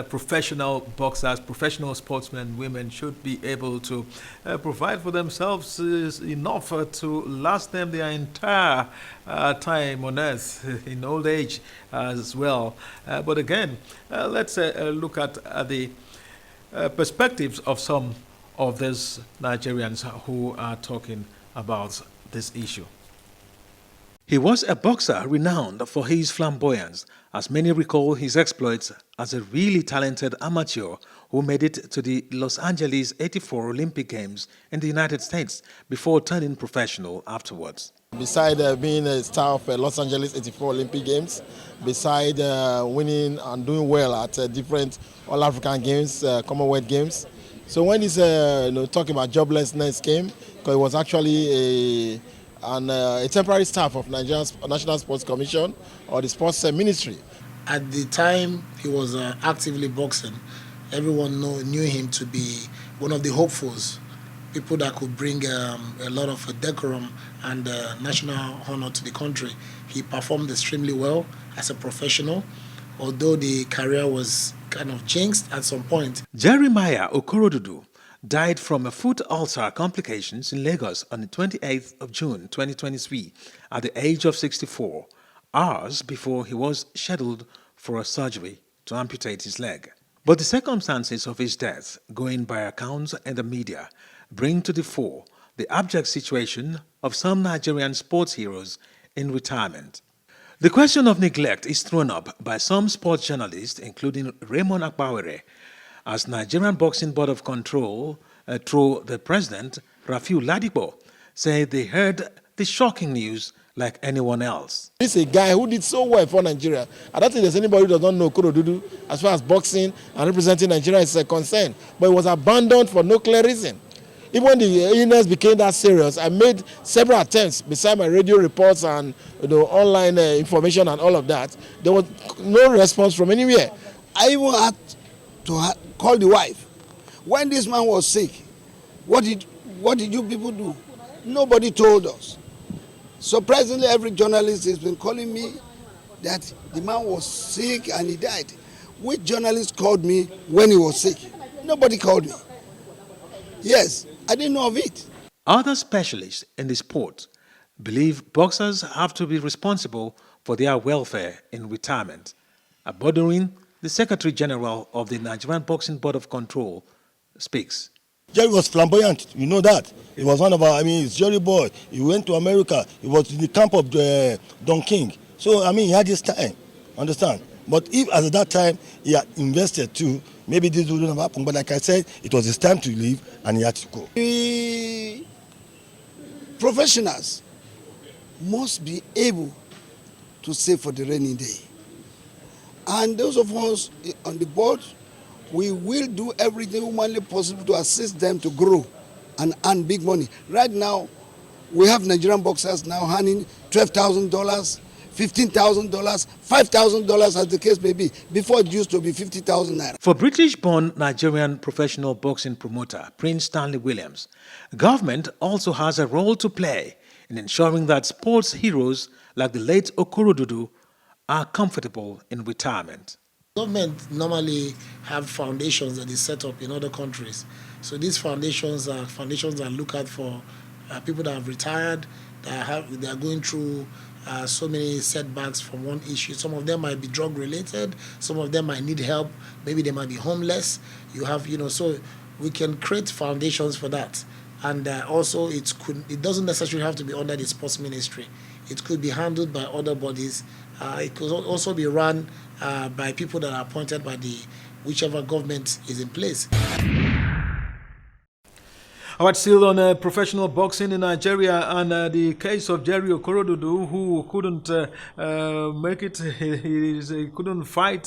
professional boxers, professional sportsmen and women should be able to provide for themselves enough to last them their entire time on earth in old age as well. But again, let's look at the perspectives of some of these Nigerians who are talking about this issue. He was a boxer renowned for his flamboyance, as many recall his exploits as a really talented amateur who made it to the Los Angeles '84 Olympic Games in the United States before turning professional afterwards. Besides being a star of Los Angeles '84 Olympic Games, besides winning and doing well at different All-African Games, Commonwealth Games. So when this talking about joblessness came, because it was actually a temporary staff of Nigeria's National Sports Commission or the Sports Ministry. At the time he was actively boxing, everyone knew him to be one of the hopefuls, people that could bring a lot of decorum and national honor to the country. He performed extremely well as a professional, although the career was kind of jinxed at some point. Jeremiah OKORODUDU died from a foot ulcer complications in Lagos on the 28th of June 2023 at the age of 64, hours before he was scheduled for a surgery to amputate his leg. But the circumstances of his death, going by accounts in the media, bring to the fore the abject situation of some Nigerian sports heroes in retirement. The question of neglect is thrown up by some sports journalists, including Raymond Akbawere, as Nigerian Boxing Board of Control, through the president, Rafiu Ladipo, said they heard the shocking news like anyone else. This is a guy who did so well for Nigeria. I don't think there's anybody who does not know OKORODUDU as far as boxing and representing Nigeria is concerned. But it was abandoned for no clear reason. Even when the illness became that serious, I made several attempts beside my radio reports and online information and all of that. There was no response from anywhere. I even had to call the wife. When this man was sick, what did you people do? Nobody told us. Surprisingly, every journalist has been calling me that the man was sick and he died. Which journalist called me when he was sick? Nobody called me. Yes, I didn't know of it. Other specialists in the sport believe boxers have to be responsible for their welfare in retirement. Abodorin, the Secretary General of the Nigerian Boxing Board of Control, speaks. Jerry was flamboyant, you know that. He was one of our, he's Jerry boy. He went to America. He was in the camp of Don King. So, he had his time, understand? But if at that time he had invested too, maybe this wouldn't have happened. But like I said, it was his time to leave and he had to go. We professionals must be able to save for the rainy day. And those of us on the board, we will do everything humanly possible to assist them to grow and earn big money. Right now, we have Nigerian boxers now earning $12,000, $15,000, $5,000 as the case may be. Before it used to be 50,000 naira. For British-born Nigerian professional boxing promoter Prince Stanley Williams, government also has a role to play in ensuring that sports heroes like the late OKORODUDU are comfortable in retirement. Government normally have foundations that is set up in other countries. So these foundations are foundations that look out for people that have retired, they are going through so many setbacks from one issue. Some of them might be drug related, some of them might need help, maybe they might be homeless. You have, so we can create foundations for that. And also it doesn't necessarily have to be under the sports ministry. It could be handled by other bodies. It could also be run by people that are appointed by whichever government is in place. All right, still on professional boxing in Nigeria and the case of Jerry OKORODUDU, who couldn't make it, he couldn't fight